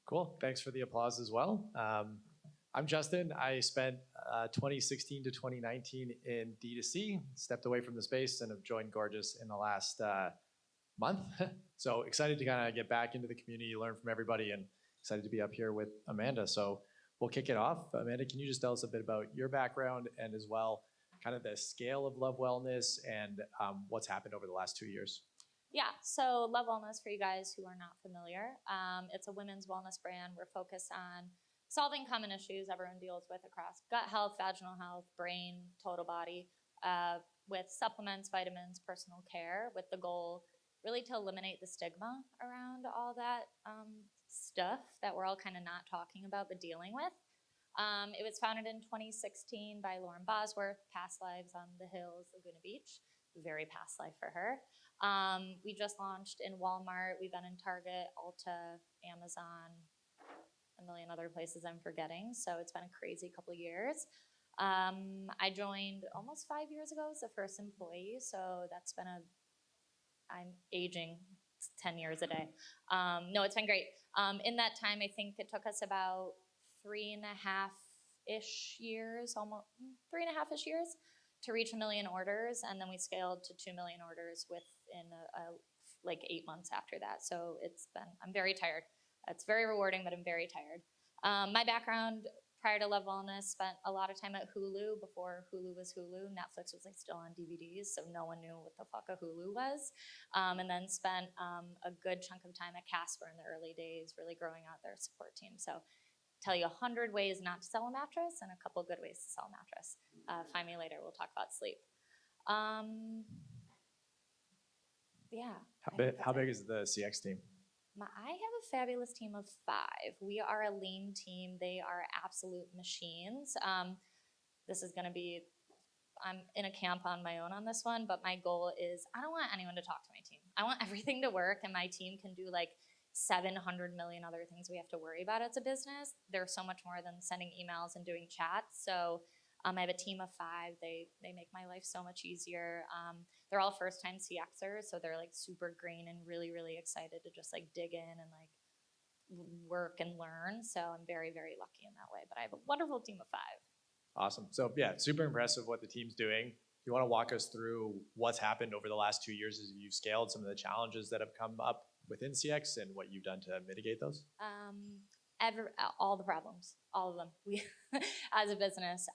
Cool. Thanks for the applause as well. I'm Justin. I spent 2016 to 2019 in D2C, stepped away from the space, and have joined Gorgias in the last month. So excited to kind of get back into the community, learn from everybody, and excited to be up here with Amanda. So we'll kick it off. Amanda, can you just tell us a bit about your background and as well kind of the scale of Love Wellness and what's happened over the last 2 years? Yeah, so Love Wellness, for you guys who are not familiar, it's a women's wellness brand. We're focused on solving common issues everyone deals with across gut health, vaginal health, brain, total body, with supplements, vitamins, personal care, with the goal really to eliminate the stigma around all that stuff that we're all kind of not talking about but dealing with. It was founded in 2016 by Lauren Bosworth, past lives on the hills, Laguna Beach. Very past life for her. We just launched in Walmart. We've been in Target, Ulta, Amazon, a million other places I'm forgetting. So it's been a crazy couple of years. I joined almost 5 years ago as the first employee. So that's been I'm aging 10 years a day. No, it's been great. In that time, I think it took us about 3.5-ish years, almost 3.5-ish years to reach 1 million orders. And then we scaled to 2 million orders within like 8 months after that. So I'm very tired. It's very rewarding, but I'm very tired. My background prior to Love Wellness, spent a lot of time at Hulu before Hulu was Hulu. Netflix was like still on DVDs, so no one knew what the fuck a Hulu was. And then spent a good chunk of time at Casper in the early days, really growing out their support team. So tell you 100 ways not to sell a mattress and a couple good ways to sell a mattress. Find me later, we'll talk about sleep. Yeah. How big is the CX team? I have a fabulous team of 5. We are a lean team. They are absolute machines. This is going to be, I'm in a camp on my own on this one, but my goal is I don't want anyone to talk to my team. I want everything to work, and my team can do like 700 million other things we have to worry about as a business. They're so much more than sending emails and doing chats. So I have a team of 5. They make my life so much easier. They're all first-time CXers, so they're like super green and really, really excited to just like dig in and like work and learn. So I'm very, very lucky in that way. But I have a wonderful team of 5. Awesome. So yeah, super impressive what the team's doing. You want to walk us through what's happened over the last 2 years as you've scaled, some of the challenges that have come up within CX and what you've done to mitigate those? All the problems, all of them. We, as a business,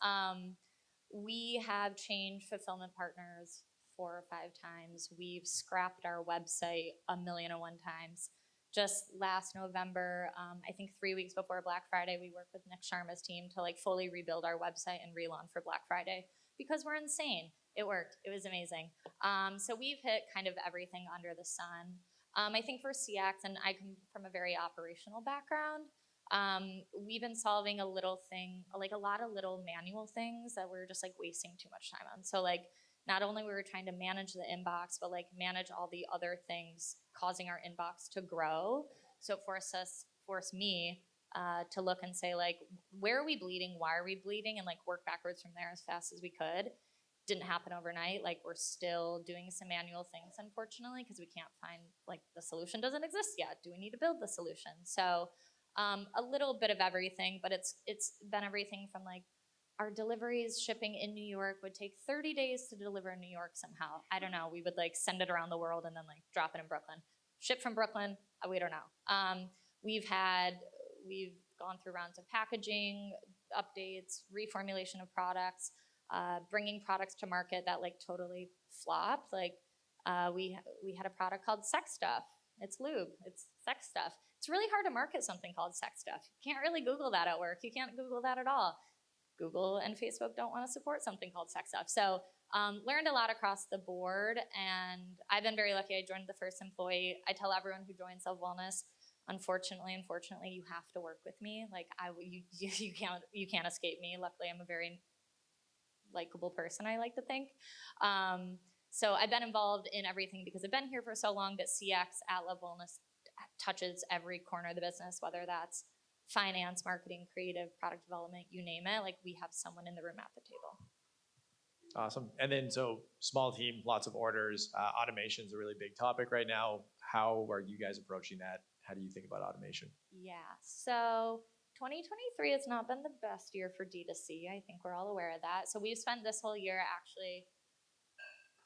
we have changed fulfillment partners 4 or 5 times. We've scrapped our website 1,000,001 times. Just last November, I think 3 weeks before Black Friday, we worked with Nick Sharma's team to like fully rebuild our website and relaunch for Black Friday because we're insane. It worked. It was amazing. So we've hit kind of everything under the sun. I think for CX, and I come from a very operational background, we've been solving a little thing, like a lot of little manual things that we're just like wasting too much time on. So like not only were we trying to manage the inbox, but like manage all the other things causing our inbox to grow. So it forced me to look and say like, where are we bleeding? Why are we bleeding? And like work backwards from there as fast as we could. Didn't happen overnight. Like we're still doing some manual things, unfortunately, because we can't find, like the solution doesn't exist yet. Do we need to build the solution? So a little bit of everything, but it's been everything from like our deliveries shipping in New York would take 30 days to deliver in New York somehow. I don't know. We would like send it around the world and then like drop it in Brooklyn. Ship from Brooklyn, we don't know. We've gone through rounds of packaging, updates, reformulation of products, bringing products to market that like totally flopped. Like we had a product called Sex Stuff. It's lube, it's sex stuff. It's really hard to market something called sex stuff. You can't really Google that at work. You can't Google that at all. Google and Facebook don't want to support something called sex stuff. So learned a lot across the board, and I've been very lucky. I joined the first employee. I tell everyone who joins Love Wellness, unfortunately, you have to work with me. Like you can't escape me. Luckily, I'm a very likable person, I like to think. So I've been involved in everything because I've been here for so long, but CX at Love Wellness touches every corner of the business, whether that's finance, marketing, creative, product development, you name it. Like we have someone in the room at the table. Awesome. And then so small team, lots of orders. Automation is a really big topic right now. How are you guys approaching that? how do you think about automation? Yeah, so 2023 has not been the best year for D2C. I think we're all aware of that. So we've spent this whole year actually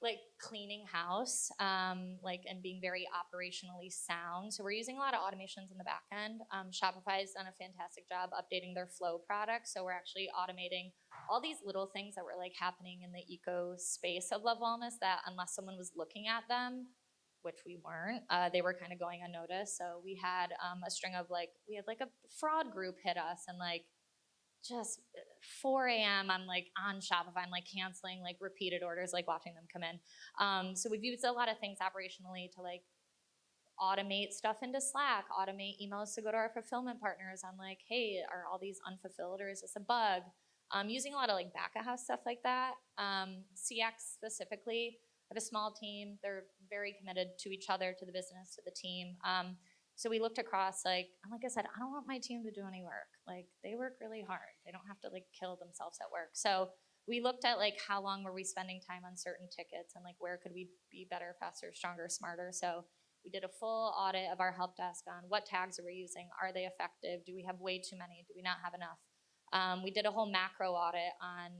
like cleaning house, and being very operationally sound. So we're using a lot of automations in the back end. Shopify has done a fantastic job updating their Flow product. So we're actually automating all these little things that were like happening in the eco space of Love Wellness that unless someone was looking at them, which we weren't, they were kind of going unnoticed. So we had a string of we had like a fraud group hit us and like just 4 a.m. I'm like on Shopify, I'm like canceling like repeated orders, like watching them come in. So we've used a lot of things operationally to like automate stuff into Slack, automate emails to go to our fulfillment partners on like, hey, are all these unfulfilled or is this a bug? Using a lot of like back of house stuff like that. CX specifically, I have a small team. They're very committed to each other, to the business, to the team. So we looked across, like I said, I don't want my team to do any work. Like they work really hard. They don't have to like kill themselves at work. So we looked at like how long were we spending time on certain tickets and like where could we be better, faster, stronger, smarter. So we did a full audit of our help desk on what tags are we using? Are they effective? Do we have way too many? Do we not have enough? We did a whole macro audit on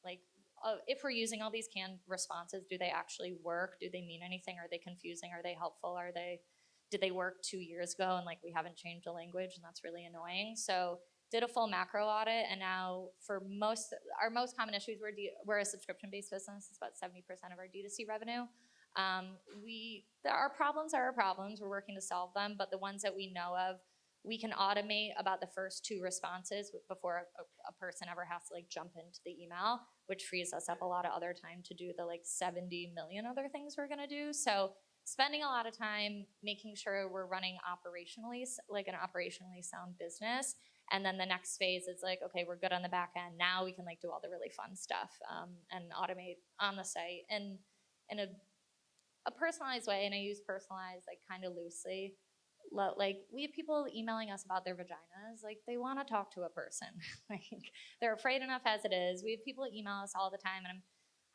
like if we're using all these canned responses, do they actually work? Do they mean anything? Are they confusing? Are they helpful? Did they work 2 years ago and like we haven't changed the language and that's really annoying? So did a full macro audit, and now for our most common issues, we're a subscription-based business. It's about 70% of our D2C revenue. Our problems are our problems. We're working to solve them, but the ones that we know of, we can automate about the first 2 responses before a person ever has to like jump into the email, which frees us up a lot of other time to do the like 70 million other things we're gonna do. So spending a lot of time making sure we're running operationally, like an operationally sound business. And then the next phase is like, okay, we're good on the back end. Now we can like do all the really fun stuff and automate on the site and in a personalized way. And I use personalized like kind of loosely. Like we have people emailing us about their vaginas. Like they want to talk to a person. Like they're afraid enough as it is. We have people email us all the time, and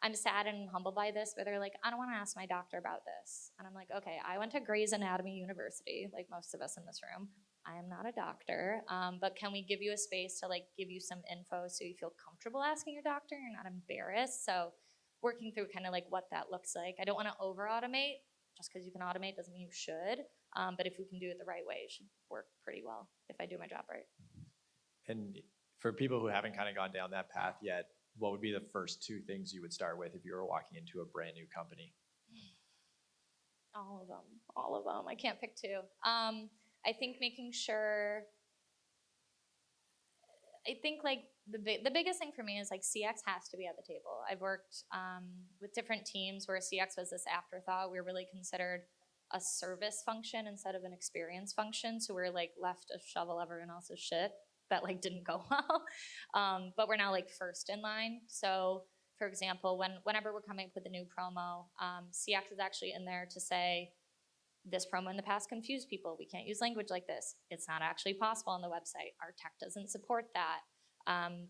I'm sad and humbled by this, but they're like, I don't want to ask my doctor about this. And I'm like, okay, I went to Grey's Anatomy University, like most of us in this room. I am not a doctor, but can we give you a space to like give you some info so you feel comfortable asking your doctor? You're not embarrassed. So working through kind of like what that looks like. I don't want to over automate. Just because you can automate doesn't mean you should. But if we can do it the right way, it should work pretty well if I do my job right. And for people who haven't kind of gone down that path yet, what would be the first 2 things you would start with if you were walking into a brand new company? All of them. I can't pick 2. I think making sure. I think like the biggest thing for me is like CX has to be at the table. I've worked with different teams where CX was this afterthought. We were really considered a service function instead of an experience function. So we're like left to shovel everyone else's shit that like didn't go well. But we're now like first in line. So for example, whenever we're coming up with a new promo, CX is actually in there to say, this promo in the past confused people. We can't use language like this. It's not actually possible on the website. Our tech doesn't support that.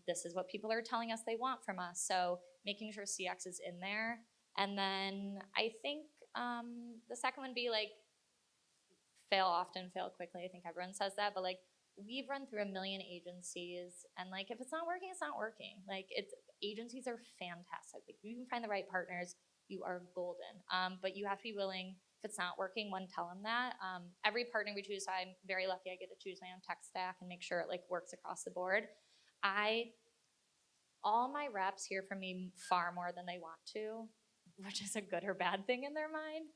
This is what people are telling us they want from us. So making sure CX is in there. And then I think the second one would be like fail often, fail quickly. I think everyone says that, but like we've run through 1 million agencies, and like if it's not working, it's not working. Like agencies are fantastic. Like if you can find the right partners, you are golden. But you have to be willing. If it's not working, one, tell them that. Every partner we choose, I'm very lucky I get to choose my own tech stack and make sure it like works across the board. All my reps hear from me far more than they want to, which is a good or bad thing in their mind.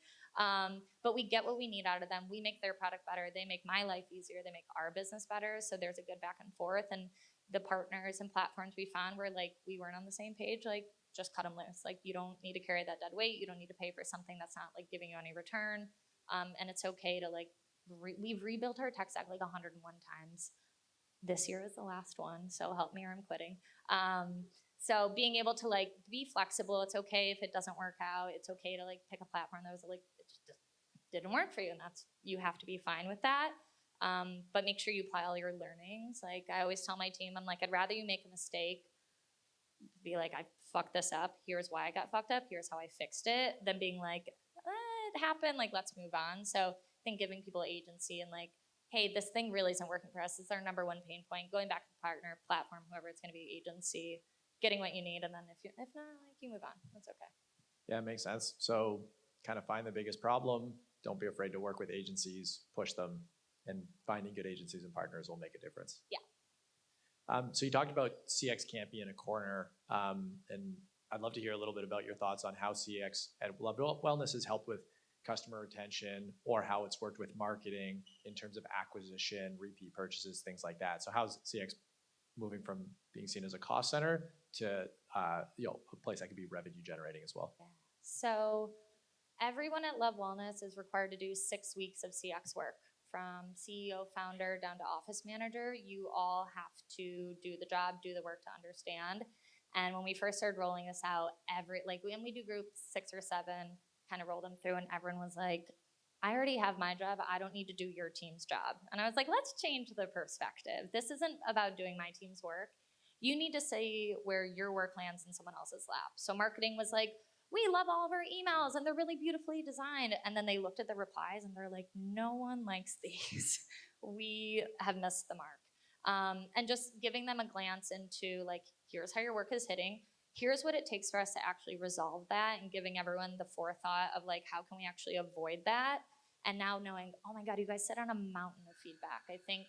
But we get what we need out of them. We make their product better. They make my life easier. They make our business better. So there's a good back and forth. And the partners and platforms we found where like we weren't on the same page, like just cut them loose. Like you don't need to carry that dead weight. You don't need to pay for something that's not like giving you any return. And it's okay to like, we've rebuilt our tech stack like 101 times. This year is the last one, so help me or I'm quitting. So being able to like be flexible, it's okay if it doesn't work out. It's okay to like pick a platform that was like, it just didn't work for you, and you have to be fine with that. But make sure you apply all your learnings. Like I always tell my team, I'm like, I'd rather you make a mistake, be like, I fucked this up, here's why I got fucked up, here's how I fixed it, than being like, it happened, like let's move on. So I think giving people agency and like, hey, this thing really isn't working for us. This is our number one pain point. Going back to the partner, platform, whoever it's going to be, agency, getting what you need, and then if not, like, you move on. That's okay. Yeah, it makes sense. So kind of find the biggest problem. Don't be afraid to work with agencies, push them, and finding good agencies and partners will make a difference. Yeah. So you talked about CX can't be in a corner, and I'd love to hear a little bit about your thoughts on how CX at Loved Wellness has helped with customer retention, or how it's worked with marketing in terms of acquisition, repeat purchases, things like that. So how's CX moving from being seen as a cost center to a place that could be revenue generating as well? Yeah. So everyone at Love Wellness is required to do 6 weeks of CX work. From CEO, founder, down to office manager, you all have to do the job, do the work to understand. And when we first started rolling this out, when we do groups 6 or 7, kind of roll them through, and everyone was like, I already have my job. I don't need to do your team's job. And I was like, let's change the perspective. This isn't about doing my team's work. You need to say where your work lands in someone else's lap. So marketing was like, we love all of our emails and they're really beautifully designed. And then they looked at the replies and they're like, no one likes these. We have missed the mark. And just giving them a glance into like, here's how your work is hitting. Here's what it takes for us to actually resolve that, and giving everyone the forethought of like, how can we actually avoid that? And now knowing, oh my God, you guys sit on a mountain of feedback. I think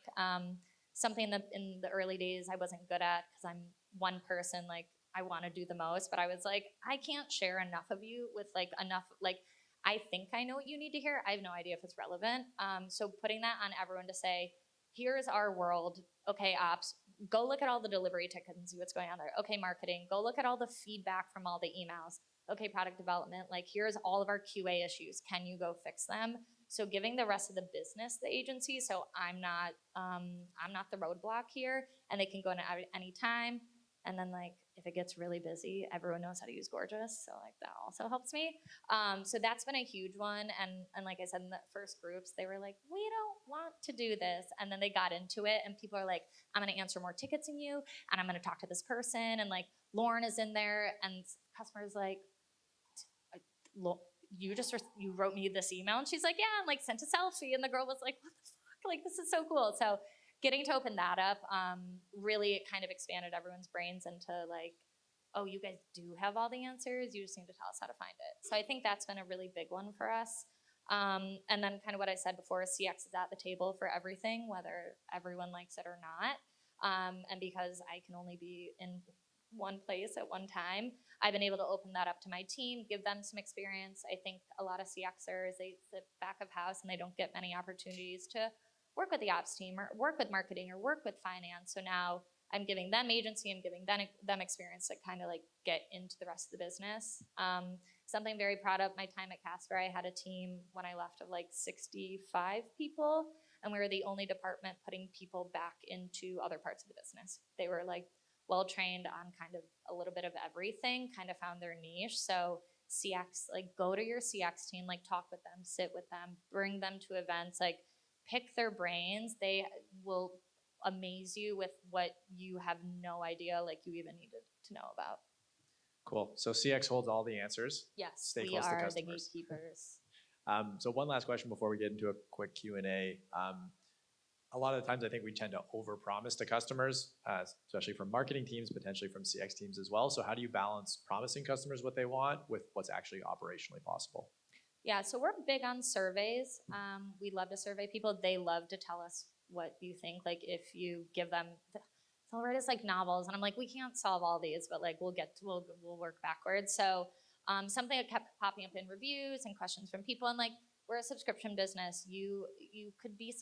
something that in the early days I wasn't good at, because I'm one person, like I want to do the most, but I was like, I can't share enough of you with like enough, like I think I know what you need to hear. I have no idea if it's relevant. So putting that on everyone to say, here's our world. Okay, ops, go look at all the delivery tickets and see what's going on there. Okay, marketing, go look at all the feedback from all the emails. Okay, product development, like here's all of our QA issues. Can you go fix them? So giving the rest of the business the agency, so I'm not the roadblock here, and they can go in at any time. And then like if it gets really busy, everyone knows how to use Gorgias, so like that also helps me. So that's been a huge one. And like I said, in the first groups, they were like, we don't want to do this. And then they got into it, and people are like, I'm gonna answer more tickets than you, and I'm gonna talk to this person, and like Lauren is in there, and customers like, you wrote me this email, and she's like, yeah, and like sent a selfie, and the girl was like, what the fuck, like this is so cool. So getting to open that up, really it kind of expanded everyone's brains into like, oh, you guys do have all the answers, you just need to tell us how to find it. So I think that's been a really big one for us. And then kind of what I said before, CX is at the table for everything, whether everyone likes it or not. And because I can only be in one place at one time, I've been able to open that up to my team, give them some experience. I think a lot of CXers, they sit back of house and they don't get many opportunities to work with the ops team or work with marketing or work with finance. So now I'm giving them agency, I'm giving them experience to kind of like get into the rest of the business. Something I'm very proud of, my time at Casper, I had a team when I left of like 65 people, and we were the only department putting people back into other parts of the business. They were like well-trained on kind of a little bit of everything, kind of found their niche. So CX, like go to your CX team, like talk with them, sit with them, bring them to events, like pick their brains. They will amaze you with what you have no idea like you even needed to know about. Cool. So CX holds all the answers. Yes, Stay we close to are the customers. gatekeepers. So one last question before we get into a quick Q&A. A lot of the times I think we tend to overpromise to customers, especially from marketing teams, potentially from CX teams as well. So how do you balance promising customers what they want with what's actually operationally possible? Yeah, so we're big on surveys. We love to survey people. They love to tell us what you think. Like if you give them, they'll write us like novels, and I'm like, we can't solve all these, but like we'll work backwards. So something that kept popping up in reviews and questions from people, and like we're a subscription business. You could be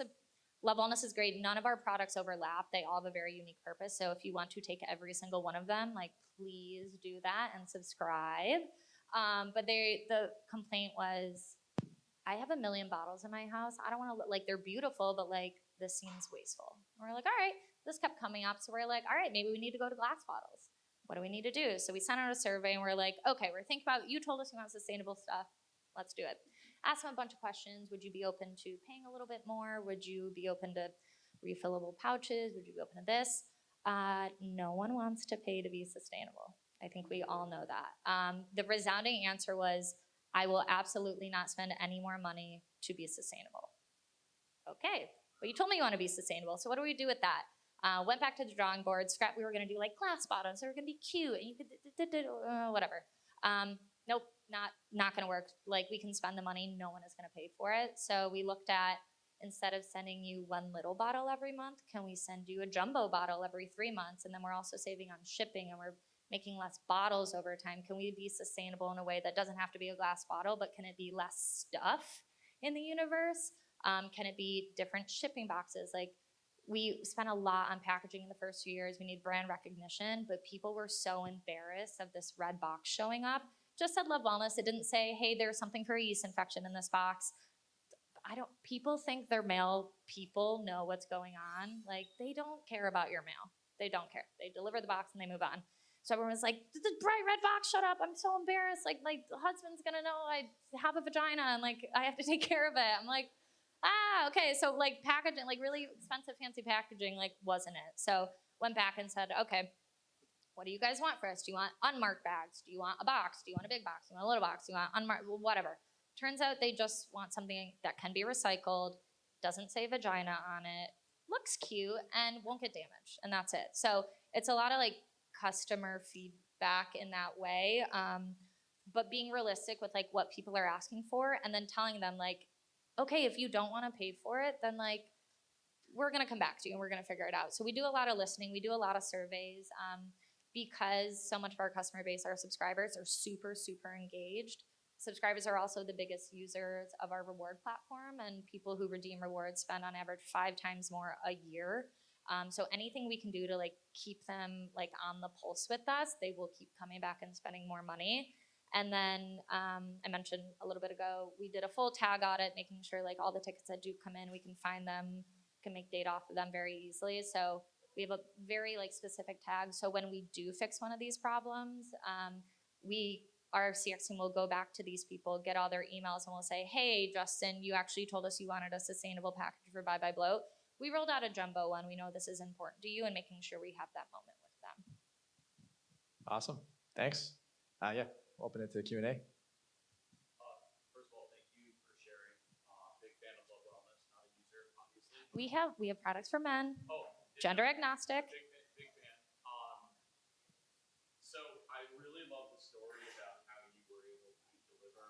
Love Wellness is great. None of our products overlap. They all have a very unique purpose. So if you want to take every single one of them, like please do that and subscribe. But the complaint was, I have 1 million bottles in my house. I don't want to look like they're beautiful, but like this seems wasteful. And we're like, all right, this kept coming up. So we're like, all right, maybe we need to go to glass bottles. What do we need to do? So we sent out a survey and we're like, okay, we're thinking about, you told us you want sustainable stuff. Let's do it. Ask them a bunch of questions. Would you be open to paying a little bit more? Would you be open to refillable pouches? Would you be open to this? No one wants to pay to be sustainable. I think we all know that. The resounding answer was, I will absolutely not spend any more money to be sustainable. Okay, but you told me you want to be sustainable, so what do we do with that? Went back to the drawing board, we were gonna do like glass bottles, they were gonna be cute, and you could, whatever. Nope, not gonna work. Like, we can spend the money, no one is gonna pay for it. So we looked at, instead of sending you one little bottle every month, can we send you a jumbo bottle every 3 months? And then we're also saving on shipping, and we're making less bottles over time. Can we be sustainable in a way that doesn't have to be a glass bottle, but can it be less stuff in the universe? Can it be different shipping boxes? Like, we spent a lot on packaging in the first few years. We need brand recognition, but people were so embarrassed of this red box showing up. Just said Love Wellness. It didn't say, hey, there's something for a yeast infection in this box. People think their mail people know what's going on. Like, they don't care about your mail. They don't care. They deliver the box and they move on. So everyone was like, the bright red box showed up. I'm so embarrassed. Like, my husband's gonna know I have a vagina and like I have to take care of it. I'm like, okay. So like packaging, like really expensive, fancy packaging, like wasn't it? So went back and said, okay, what do you guys want for us? Do you want unmarked bags? Do you want a box? Do you want a big box? Do you want a little box? Do you want unmarked? Whatever. Turns out they just want something that can be recycled, doesn't say vagina on it, looks cute, and won't get damaged. And that's it. So it's a lot of like customer feedback in that way, but being realistic with like what people are asking for, and then telling them like, okay, if you don't want to pay for it, then like we're gonna come back to you and we're gonna figure it out. So we do a lot of listening, we do a lot of surveys, because so much of our customer base, our subscribers, are super, super engaged. Subscribers are also the biggest users of our reward platform, and people who redeem rewards spend on average 5 times more a year. So anything we can do to like keep them like on the pulse with us, they will keep coming back and spending more money. And then I mentioned a little bit ago, we did a full tag audit, making sure like all the tickets that do come in, we can find them, can make data off of them very easily. So we have a very like specific tag. So when we do fix one of these problems, our CX team will go back to these people, get all their emails, and we'll say, hey, Justin, you actually told us you wanted a sustainable package for Bye Bye Bloat. We rolled out a jumbo one. We know this is important to you, and making sure we have that moment with them. Awesome. Thanks. Yeah, open it to Q&A. First of all, thank you for sharing. Big fan of Love Wellness, not a user, obviously. We have products for men, Oh, gender agnostic. Big fan. So I really love the story about how you were able to deliver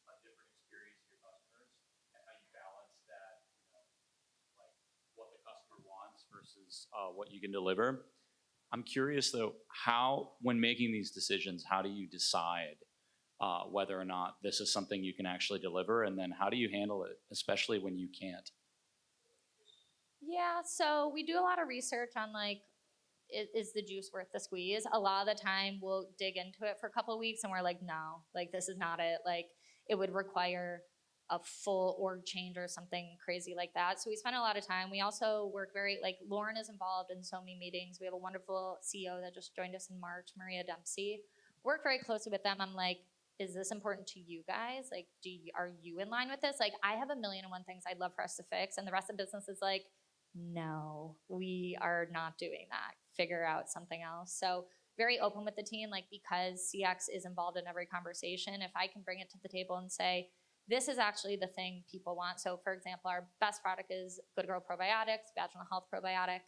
a different experience to your customers and how you balance that, like what the customer wants versus what you can deliver. I'm curious though, when making these decisions, how do you decide whether or not this is something you can actually deliver, and then how do you handle it, especially when you can't? Yeah, so we do a lot of research on like, is the juice worth the squeeze? A lot of the time we'll dig into it for a couple of weeks and we're like, no, like this is not it. Like it would require a full org change or something crazy like that. So we spend a lot of time. We also work like Lauren is involved in so many meetings. We have a wonderful CEO that just joined us in March, Maria Dempsey. Work very closely with them. I'm like, is this important to you guys? Like, are you in line with this? Like, I have 1,000,001 things I'd love for us to fix, and the rest of the business is like, no, we are not doing that. Figure out something else. So very open with the team, like because CX is involved in every conversation, if I can bring it to the table and say, this is actually the thing people want. So for example, our best product is Good Girl Probiotics, vaginal health probiotic,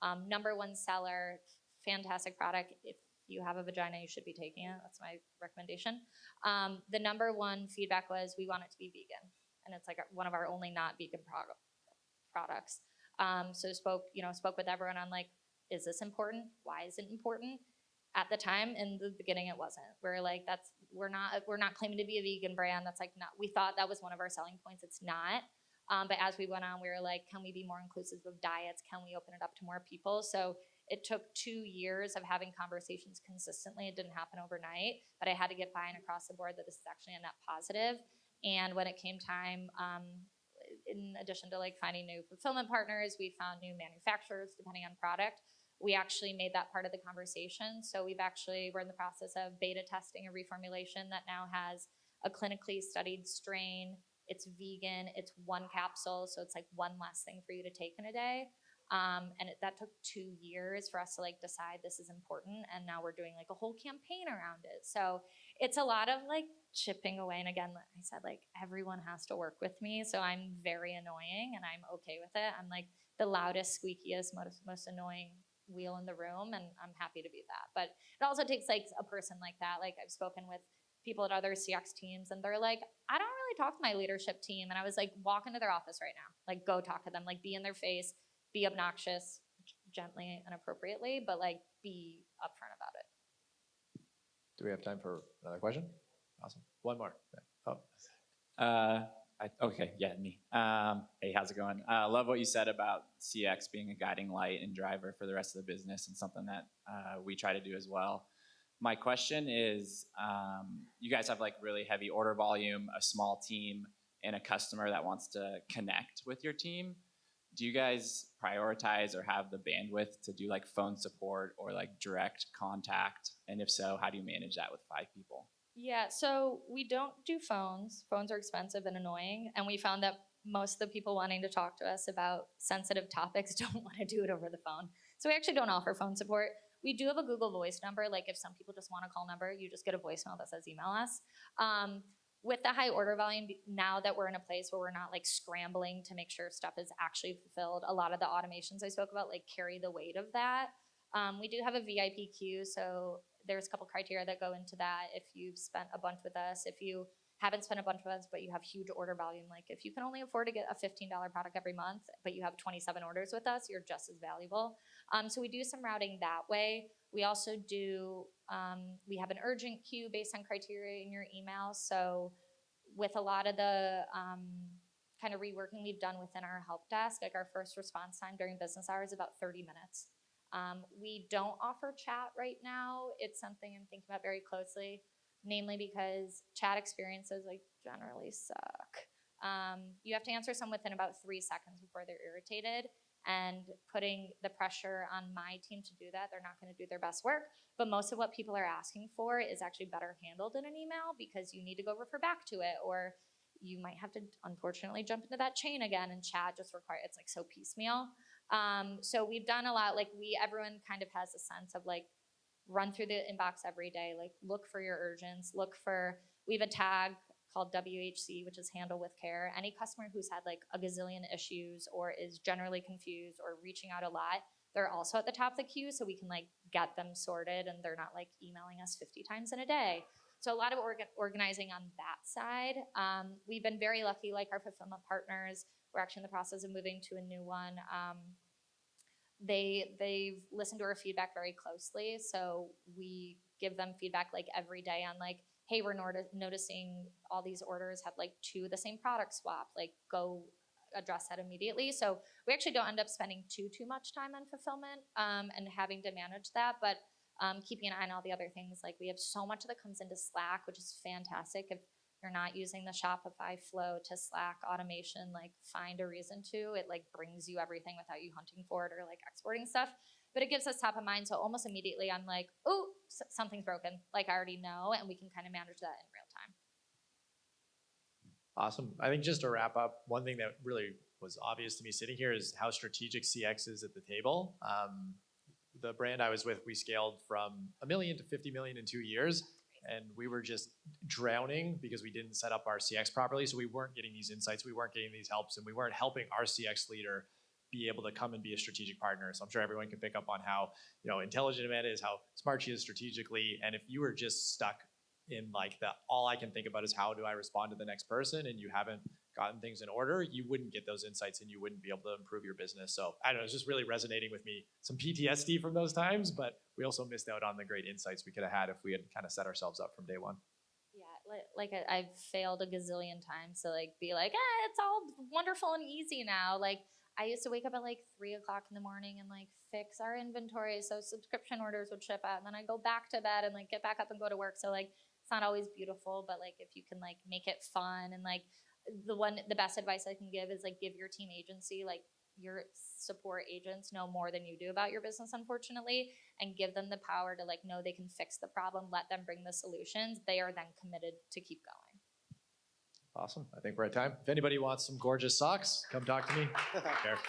#1 seller, fantastic product. If you have a vagina, you should be taking it. That's my recommendation. The #1 feedback was we want it to be vegan. And it's like one of our only not vegan products. So spoke with everyone on like, is this important? Why is it important? At the time, in the beginning, it wasn't. We're like, we're not claiming to be a vegan brand. That's like not. We thought that was one of our selling points. It's not. But as we went on, we were like, can we be more inclusive of diets? Can we open it up to more people? So it took 2 years of having conversations consistently. It didn't happen overnight, but I had to get buy-in across the board that this is actually a net positive. And when it came time, in addition to like finding new fulfillment partners, we found new manufacturers depending on product. We actually made that part of the conversation. So we're in the process of beta testing a reformulation that now has a clinically studied strain. It's vegan, it's 1 capsule, so it's like 1 less thing for you to take in a day. That took 2 years for us to like decide this is important. And now we're doing like a whole campaign around it. So it's a lot of like chipping away. And again, like I said, like everyone has to work with me. So I'm very annoying and I'm okay with it. I'm like the loudest, squeakiest, most annoying wheel in the room. And I'm happy to be that. But it also takes like a person like that. Like I've spoken with people at other CX teams and they're like, I don't really talk to my leadership team. And I was like, walk into their office right now. Like go talk to them, like be in their face, be obnoxious, gently and appropriately, but like be upfront about it. Do we have time for another question? Awesome. One more. Oh. Okay, yeah, me. Hey, how's it going? Love what you said about CX being a guiding light and driver for the rest of the business, and something that we try to do as well. My question is, you guys have like really heavy order volume, a small team, and a customer that wants to connect with your team. Do you guys prioritize or have the bandwidth to do like phone support or like direct contact? And if so, how do you manage that with 5 people? Yeah, so we don't do phones. Phones are expensive and annoying. And we found that most of the people wanting to talk to us about sensitive topics don't want to do it over the phone. So we actually don't offer phone support. We do have a Google Voice number. Like if some people just want a call number, you just get a voicemail that says email us. With the high order volume, now that we're in a place where we're not like scrambling to make sure stuff is actually fulfilled, a lot of the automations I spoke about like carry the weight of that. We do have a VIP queue, so there's a couple criteria that go into that. If you've spent a bunch with us, if you haven't spent a bunch with us, but you have huge order volume, like if you can only afford to get a $15 product every month, but you have 27 orders with us, you're just as valuable. So we do some routing that way. We also do, we have an urgent queue based on criteria in your email. So with a lot of the kind of reworking we've done within our help desk, like our first response time during business hours is about 30 minutes. We don't offer chat right now. It's something I'm thinking about very closely, namely because chat experiences like generally suck. You have to answer some within about 3 seconds before they're irritated, and putting the pressure on my team to do that, they're not going to do their best work. But most of what people are asking for is actually better handled in an email because you need to go refer back to it, or you might have to unfortunately jump into that chain again, and chat just it's like so piecemeal. So we've done a lot, like everyone kind of has a sense of like run through the inbox every day, like look for your urgents, we have a tag called WHC, which is handle with care. Any customer who's had like a gazillion issues or is generally confused or reaching out a lot, they're also at the top of the queue, so we can like get them sorted and they're not like emailing us 50 times in a day. So a lot of organizing on that side. We've been very lucky, like our fulfillment partners, we're actually in the process of moving to a new one. They've listened to our feedback very closely, so we give them feedback like every day on like, hey, we're noticing all these orders have like 2 of the same product swap, like go address that immediately. So we actually don't end up spending too much time on fulfillment and having to manage that, but keeping an eye on all the other things. Like we have so much that comes into Slack, which is fantastic. If you're not using the Shopify flow to Slack automation, like find a reason to. It like brings you everything without you hunting for it or like exporting stuff. But it gives us top of mind, so almost immediately I'm like, oh, something's broken. Like I already know, and we can kind of manage that in real time. Awesome. I think just to wrap up, one thing that really was obvious to me sitting here is how strategic CX is at the table. The brand I was with, we scaled from $1 million to 50 million in 2 years, and we were just drowning because we didn't set up our CX properly, so we weren't getting these insights, we weren't getting these helps, and we weren't helping our CX leader be able to come and be a strategic partner. So I'm sure everyone can pick up on how intelligent Amanda is, how smart she is strategically, and if you were just stuck in like all I can think about is how do I respond to the next person, and you haven't gotten things in order, you wouldn't get those insights and you wouldn't be able to improve your business. So I don't know, it's just really resonating with me. Some PTSD from those times, but we also missed out on the great insights we could have had if we had kind of set ourselves up from day one. Yeah, like I've failed a gazillion times to like be like, it's all wonderful and easy now. Like I used to wake up at like 3 o'clock in the morning and like fix our inventory so subscription orders would ship out, and then I go back to bed and like get back up and go to work. So like it's not always beautiful, but like if you can like make it fun, and like the best advice I can give is like give your team agency. Like your support agents know more than you do about your business, unfortunately, and give them the power to like know they can fix the problem, let them bring the solutions. They are then committed to keep going. Awesome. I think we're at time. If anybody wants some gorgeous socks, come talk to me. Take care.